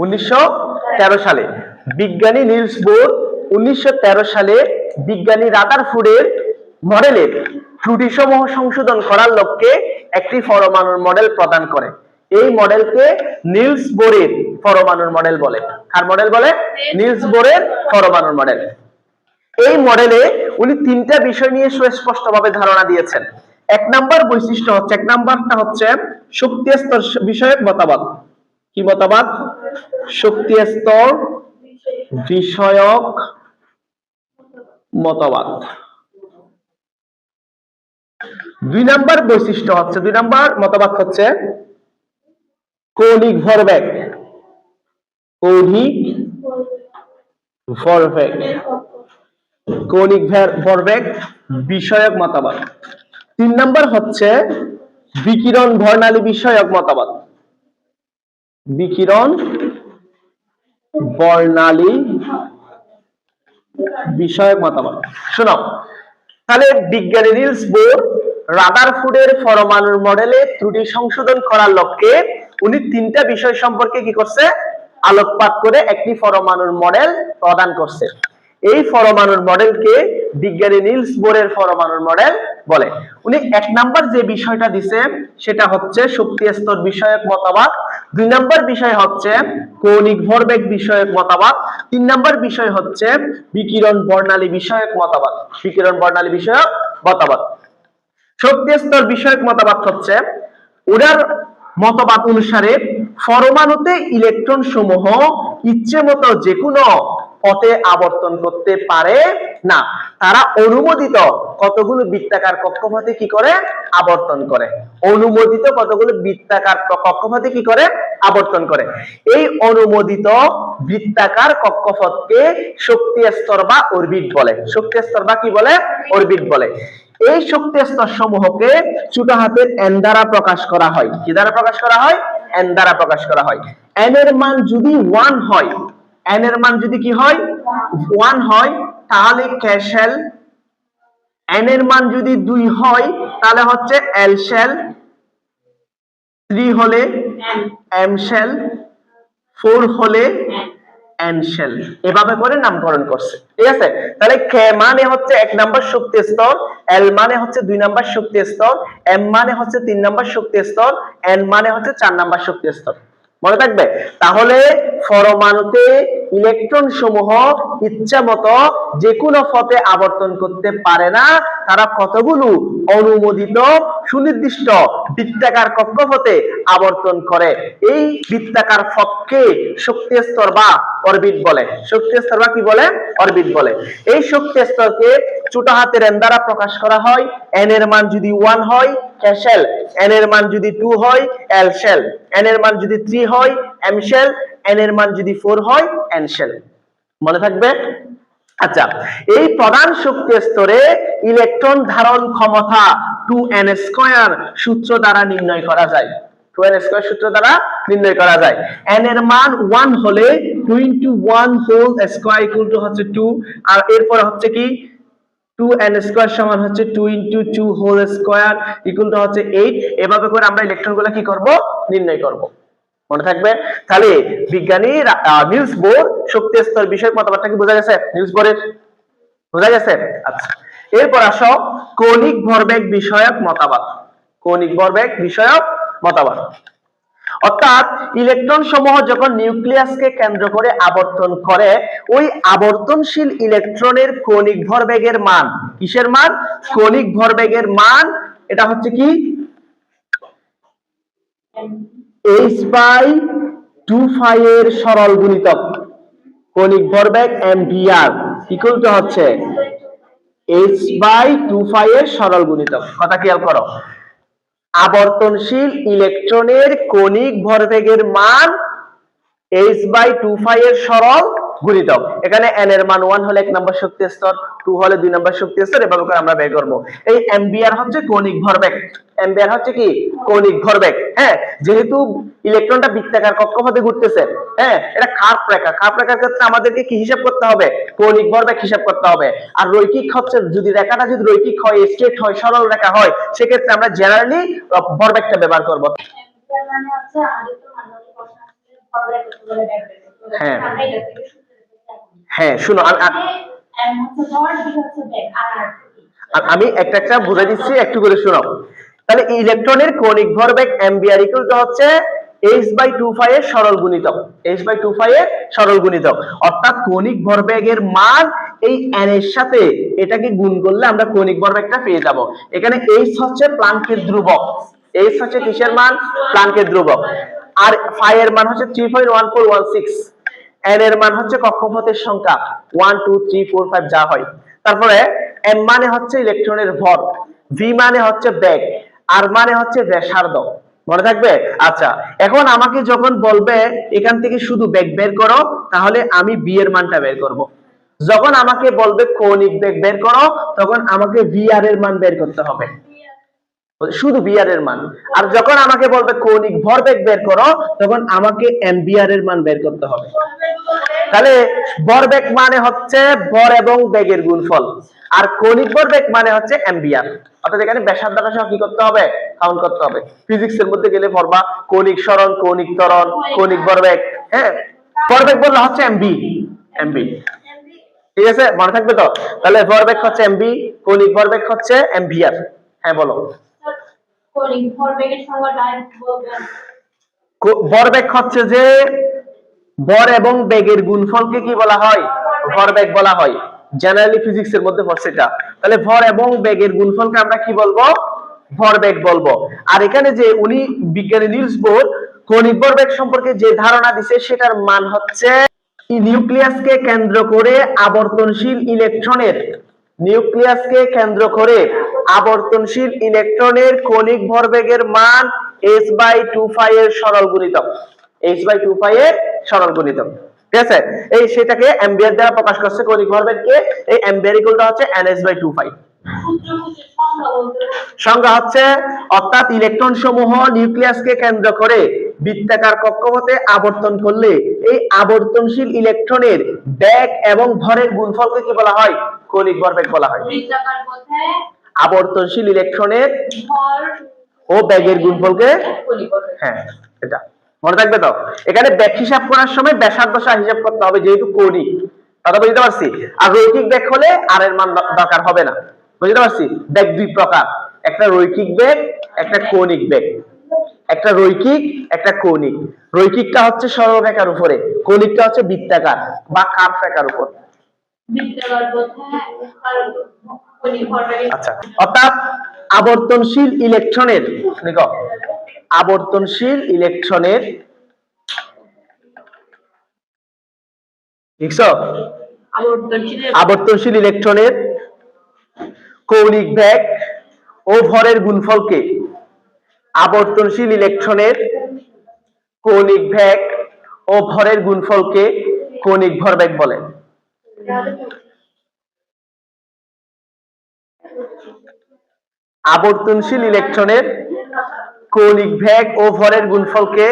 1913 সালে। বিজ্ঞানী Nils bore 1913 সালে বিজ্ঞানী রাদারফোর্ডের মডেলের ত্রুটিসমূহ সংশোধন করার লক্ষ্যে একটি পরমাণুর মডেল প্রদান করে। এই মডেলকে নিলস বোরের পরমাণুর মডেল বলে। কার মডেল বলে? নিলস বোরের পরমাণুর মডেল। এই মডেলে উনি তিনটা বিষয় নিয়ে সুস্পষ্টভাবে ধারণা দিয়েছেন। এক নাম্বার বৈশিষ্ট্য হচ্ছে, এক নাম্বারটা হচ্ছে শক্তি স্তর বিষয়ক মতবাদ। কি মতবাদ? শক্তি স্তর বিষয়ক মতবাদ। দুই নাম্বার বৈশিষ্ট্য হচ্ছে, দুই নাম্বার মতবাদ হচ্ছে কৌণিক ভরবেগ। কৌণিক ভরবেগ, কৌণিক ভরবেগ বিষয়ক মতবাদ। তিন নাম্বার হচ্ছে বিকিরণ বর্ণালী বিষয়ক মতবাদ। বিকিরণ বর্ণালী বিষয়ক মতবাদ। শোনো, তাহলে বিজ্ঞানী নিলস বোর রাদারফোর্ডের পরমাণুর মডেলে ত্রুটি সংশোধন করার লক্ষ্যে উনি তিনটা বিষয় সম্পর্কে কি করছে? আলোকপাত করে একটি পরমাণুর মডেল প্রদান করছে। এই পরমাণুর মডেলকে বিজ্ঞানী নিলস বোরের পরমাণুর মডেল বলে। উনি এক নাম্বার যে বিষয়টা দিছে সেটা হচ্ছে শক্তি স্তর বিষয়ক মতবাদ। দুই নাম্বার বিষয় হচ্ছে কৌণিক ভরবেগ বিষয়ক মতবাদ। তিন নাম্বার বিষয় হচ্ছে বিকিরণ বর্ণালী বিষয়ক মতবাদ। বিকিরণ বর্ণালী বিষয়ক মতবাদ। শক্তি স্তর বিষয়ক মতবাদ হচ্ছে ওনার মতবাদ অনুসারে পরমাণুতে ইলেকট্রন সমূহ ইচ্ছে মতো যে কোনো পথে আবর্তন করতে পারে না। তারা অনুমোদিত কতগুলো বৃত্তাকার কক্ষপথে কি করে? আবর্তন করে। অনুমোদিত কতগুলো বৃত্তাকার কক্ষপথে কি করে? আবর্তন করে। এই অনুমোদিত বৃত্তাকার কক্ষপথকে শক্তি স্তর বা অরবিট বলে। শক্তি স্তর বা কি বলে? অরবিট বলে। এই শক্তি স্তর সমূহকে ছোট হাতের n দ্বারা প্রকাশ করা হয়। কি দ্বারা প্রকাশ করা হয়? n দ্বারা প্রকাশ করা হয়। n এর মান যদি 1 হয়, n এর মান যদি কি হয়? 1 হয়, তাহলে k শেল। n এর মান যদি 2 হয় তাহলে হচ্ছে l শেল, 3 হলে m শেল, 4 হলে n শেল। এভাবে করে নামকরণ করছে। ঠিক আছে? তাহলে k মানে হচ্ছে 1 নাম্বার শক্তি স্তর, l মানে হচ্ছে 2 নাম্বার শক্তি স্তর, m মানে হচ্ছে 3 নাম্বার শক্তি স্তর, n মানে হচ্ছে 4 নাম্বার শক্তি স্তর। মনে থাকবে? তাহলে পরমাণুতে ইলেকট্রন সমূহ ইচ্ছা মতো যে কোনো পথে আবর্তন করতে পারে না। তারা কতগুলো অনুমোদিত সুনির্দিষ্ট বৃত্তাকার কক্ষপথে আবর্তন করে। এই বৃত্তাকার পথকে শক্তি স্তর বা অরবিট বলে। শক্তি স্তর বা কি বলে? অরবিট বলে। এই শক্তি স্তরকে ছোট হাতের n দ্বারা প্রকাশ করা হয়। n এর মান যদি 1 হয় k শেল, n এর মান যদি 2 হয় l শেল, n এর মান যদি 3 হয় m শেল, n এর মান যদি 4 হয় n শেল। মনে থাকবে? আচ্ছা, এই প্রধান শক্তি স্তরে ইলেকট্রন ধারণ ক্ষমতা 2n² সূত্র দ্বারা নির্ণয় করা যায়। 2n² সূত্র দ্বারা নির্ণয় করা যায়। n এর মান 1 হলে 2 * 1 হোল স্কয়ার ইকুয়াল টু হচ্ছে 2, আর এরপর হচ্ছে কি 2n² সমান হচ্ছে 2 * 2 হোল স্কয়ার ইকুয়াল টু হচ্ছে 8। এভাবে করে আমরা ইলেকট্রনগুলো কি করব? নির্ণয় করব। মনে থাকবে? তাহলে বিজ্ঞানী নিলস বোর শক্তি স্তর বিষয়ক মতবাদটা কি বোঝা গেছে? নিলস বোরের বোঝা গেছে? আচ্ছা, এরপর আসো কৌণিক ভরবেগ বিষয়ক মতবাদ। কৌণিক ভরবেগ বিষয়ক মতবাদ অর্থাৎ ইলেকট্রন সমূহ যখন নিউক্লিয়াসকে কেন্দ্র করে আবর্তন করে, ওই আবর্তনশীল ইলেকট্রনের কৌণিক ভরবেগের মান, কিসের মান? কৌণিক ভরবেগের মান। এটা হচ্ছে কি h/2π এর সরল গুণিতক। কৌণিক ভরবেগ mvr ইকুয়াল টু হচ্ছে h/2π এর সরল গুণিতক। কথা খেয়াল করো, আবর্তনশীল ইলেকট্রনের কৌণিক ভরবেগের মান h/2π এর সরল গুণিতক। এখানে n এর মান 1 হলে 1 নম্বর শক্তি স্তর, 2 হলে 2 নম্বর শক্তি স্তর। এভাবে করে আমরা বের করব। এই mvr হচ্ছে কৌণিক ভরবেগ। mvr হচ্ছে কি? কৌণিক ভরবেগ। হ্যাঁ, যেহেতু ইলেকট্রনটা বৃত্তাকার কক্ষপথে ঘুরতেছে, হ্যাঁ, এটা কার্ভ রেখা। কার্ভ রেখার ক্ষেত্রে আমাদেরকে কি হিসাব করতে হবে? কৌণিক ভরবেগ হিসাব করতে হবে। আর রৈখিক হচ্ছে, যদি রেখাটা যদি রৈখিক হয়, স্ট্রেট হয়, সরল রেখা হয়, সেক্ষেত্রে আমরা জেনারেলি ভরবেগটা ব্যবহার করব। হ্যাঁ হ্যাঁ শুনো আমি একটা একটা বুঝাই দিচ্ছি, একটু করে শোনাও। তাহলে ইলেকট্রনের কৌণিক ভরবেগ অ্যাম্বিয়ার ইকুয়াল টু হচ্ছে h/2π এর সরল গুণিতক, h/2π এর সরল গুণিতক, অর্থাৎ কৌণিক ভরবেগের মান এই n এর সাথে এটাকে গুণ করলে আমরা কৌণিক ভরবেগটা পেয়ে যাব। এখানে h হচ্ছে প্লাঙ্কের ধ্রুবক, h হচ্ছে কিসের মান? প্লাঙ্কের ধ্রুবক। আর phi এর মান হচ্ছে 3.1416, n এর মান হচ্ছে কক্ষপথের সংখ্যা 1 2 3 4 5 যা হয়। তারপরে m মানে হচ্ছে ইলেকট্রনের ভর, v মানে হচ্ছে বেগ, r মানে হচ্ছে ব্যাসার্ধ। মনে থাকবে? আচ্ছা, এখন আমাকে যখন বলবে এখান থেকে শুধু বেগ বের করো, তাহলে আমি v এর মানটা বের করব। যখন আমাকে বলবে কৌণিক বেগ বের করো, তখন আমাকে vr এর মান বের করতে হবে, শুধু vr এর মান। আর যখন আমাকে বলবে কৌণিক ভরবেগ বের করো, তখন আমাকে mvr এর মান বের করতে হবে। তাহলে ভরবেগ মানে হচ্ছে ভর এবং বেগের গুণফল, আর কৌণিক ভরবেগ মানে হচ্ছে mvr। অর্থাৎ এখানে ব্যাসার্ধটা সহ কি করতে হবে? কাউন্ট করতে হবে। ফিজিক্সের মধ্যে গেলে পড়বা কৌণিক সরণ, কৌণিক ত্বরণ, কৌণিক ভরবেগ। হ্যাঁ, ভরবেগ বললে হচ্ছে mv, mv। ঠিক আছে, মনে থাকবে তো? তাহলে ভরবেগ হচ্ছে mv, কৌণিক ভরবেগ হচ্ছে mvr। হ্যাঁ বলো। কৌণিক ভরবেগের সংজ্ঞাটা বলবেন? ভরবেগ হচ্ছে যে ভর এবং বেগের গুণফলকে কি বলা হয়? ভরবেগ বলা হয়। জেনারেলি ফিজিক্স এর মধ্যে পড়ছে এটা। তাহলে ভর এবং বেগের গুণফলকে আমরা কি বলবো? ভরবেগ বলবো। আর এখানে যে উনি বিজ্ঞানী নিলস বোর কৌণিক ভরবেগ সম্পর্কে যে ধারণা দিছে, সেটার মান হচ্ছে নিউক্লিয়াসকে কেন্দ্র করে আবর্তনশীল ইলেকট্রনের, নিউক্লিয়াসকে কেন্দ্র করে আবর্তনশীল ইলেকট্রনের কৌণিক ভরবেগের মান h/2π এর সরল গুণিতক, h/2π এর সরল গুণিতক। ঠিক আছে, এই সেটাকে অ্যাম্বিয়ার দ্বারা প্রকাশ করছে কৌণিক ভরবেগকে। এই অ্যাম্বিয়ার ইকুয়ালটা হচ্ছে nh/2π। সংজ্ঞা হচ্ছে, অর্থাৎ ইলেকট্রন সমূহ নিউক্লিয়াসকে কেন্দ্র করে বৃত্তাকার কক্ষপথে আবর্তন করলে এই আবর্তনশীল ইলেকট্রনের বেগ এবং ভরের গুণফলকে কি বলা হয়? কৌণিক ভরবেগ বলা হয়। বৃত্তাকার পথে আবর্তনশীল ইলেকট্রনের ভর ও বেগের গুণফলকে কৌণিক ভরবেগ। হ্যাঁ, এটা মনে থাকবে তো? এখানে বেগ হিসাব করার সময় ব্যাসার্ধ সহ হিসাব করতে হবে, যেহেতু কৌণিক। কথা বুঝতে পারছি? আর রৈখিক বেগ হলে আর এর মান দরকার হবে না। বুঝতে পারছি? বেগ দুই প্রকার, একটা রৈখিক বেগ, একটা কৌণিক বেগ। একটা রৈখিক, একটা কৌণিক। রৈখিকটা হচ্ছে সরল রেখার উপরে, কৌণিকটা হচ্ছে বৃত্তাকার বা কার্ভ রেখার উপর। আচ্ছা, অর্থাৎ আবর্তনশীল ইলেকট্রনের, দেখো আবর্তনশীল ইলেকট্রনের, দেখছো আবর্তনশীল ইলেকট্রনের কৌণিক বেগ ও ভরের গুণফলকে, আবর্তনশীল ইলেকট্রনের কৌণিক বেগ ও ভরের গুণফলকে কৌণিক ভরবেগ বলে। আবর্তনশীল ইলেকট্রনের কৌণিক বেগ ও ভরের গুণফলকে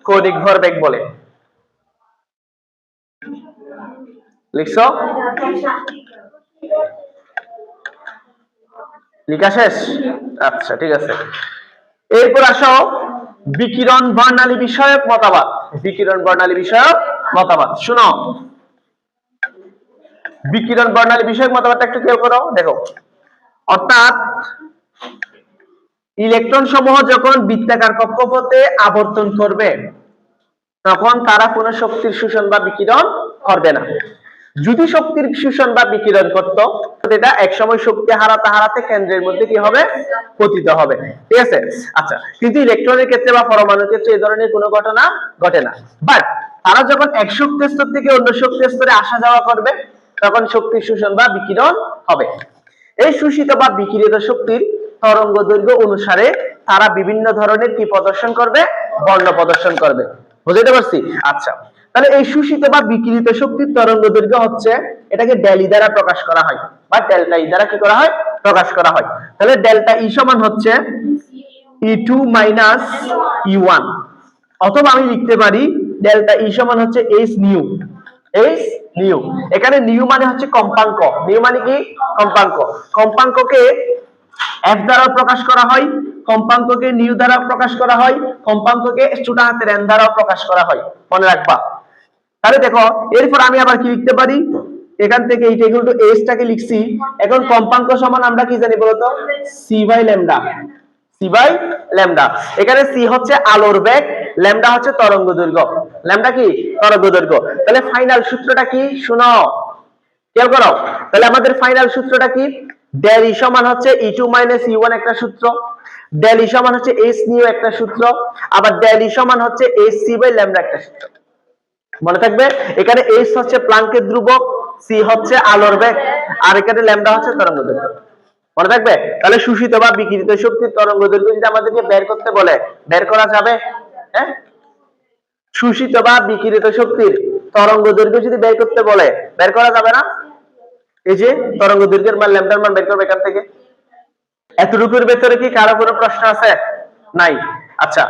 কৌণিক ভরবেগ বলে। লিখছো? লিখা শেষ? আচ্ছা, ঠিক আছে। এরপর আসো বিকিরণ বর্ণালী বিষয়ক মতবাদ। বিকিরণ বর্ণালী বিষয়ক মতবাদ শুনো। বিকিরণ বর্ণালী বিষয়ক মতবাদটা একটু খেয়াল করো, দেখো। অর্থাৎ ইলেকট্রন সমূহ যখন বৃত্তাকার কক্ষপথে আবর্তন করবে, তখন তারা কোনো শক্তির শোষণ বা বিকিরণ করবে না। যদি শক্তির শোষণ বা বিকিরণ করত, এটা একসময় শক্তি হারাতে হারাতে কেন্দ্রের মধ্যে কি হবে? পতিত হবে। ঠিক আছে? আচ্ছা, কিন্তু ইলেকট্রনের ক্ষেত্রে বা পরমাণুর ক্ষেত্রে এই ধরনের কোনো ঘটনা ঘটে না। বাট তারা যখন এক শক্তি স্তর থেকে অন্য শক্তি স্তরে আসা যাওয়া করবে, তখন শক্তির শোষণ বা বিকিরণ হবে। এই শোষিত বা বিকিরিত শক্তির তরঙ্গ দৈর্ঘ্য অনুসারে তারা বিভিন্ন ধরনের কি প্রদর্শন করবে? বর্ণ প্রদর্শন করবে। বুঝতে পারছি? আচ্ছা, তাহলে এই শোষিত বা বিকিরিত শক্তির তরঙ্গ দৈর্ঘ্য হচ্ছে, এটাকে ডেল দ্বারা প্রকাশ করা হয় বা ডেল্টা ই দ্বারা কি করা হয়? প্রকাশ করা হয়। তাহলে ডেল্টা ই সমান হচ্ছে E2 মাইনাস E1, অথবা আমি লিখতে পারি ডেল্টা ই সমান হচ্ছে h নিউ। h নিউ, এখানে নিউ মানে হচ্ছে কম্পাঙ্ক। নিউ মানে কি? কম্পাঙ্ক। কম্পাঙ্ককে f দ্বারা প্রকাশ করা হয়, কম্পাঙ্ককে নিউ দ্বারা প্রকাশ করা হয়, কম্পাঙ্ককে ছোট হাতের n দ্বারাও প্রকাশ করা হয়, মনে রাখবা। তাহলে দেখো এরপর আমি আবার কি লিখতে পারি, এখান থেকে এইটা ইকুয়াল টু s টাকে লিখছি, এখন কম্পাঙ্ক সমান আমরা কি জানি বলতো, c by lambda, c by lambda. এখানে c হচ্ছে আলোর বেগ, ল্যামডা হচ্ছে তরঙ্গ দৈর্ঘ্য, ল্যামডা কি তরঙ্গ দৈর্ঘ্য। তাহলে ফাইনাল সূত্রটা কি শুনো, খেয়াল করো। তাহলে আমাদের ফাইনাল সূত্রটা কি, ডেল ই সমান হচ্ছে e2 e1 একটা সূত্র, ডেল ই সমান হচ্ছে s নিউ একটা সূত্র, আবার ডেল ই সমান হচ্ছে sc বাই ল্যামডা একটা সূত্র। মনে থাকবে, এখানে s হচ্ছে প্লাঙ্কের ধ্রুবক, c হচ্ছে আলোর বেগ, আর এখানে ল্যামডা হচ্ছে তরঙ্গ দৈর্ঘ্য। মনে থাকবে। তাহলে শোষিত বা বিকিরিত শক্তির তরঙ্গ দৈর্ঘ্য যদি আমাদেরকে বের করতে বলে, বের করা যাবে? হ্যাঁ, শোষিত বা বিকিরিত শক্তির তরঙ্গ দৈর্ঘ্য যদি বের করতে বলে, বের করা যাবে না? এই যে তরঙ্গ দৈর্ঘ্যের মান, ল্যামডার মান বের করবে এখান থেকে। এতটুকুর ভেতরে কি কারো কোনো প্রশ্ন আছে? নাই। আচ্ছা।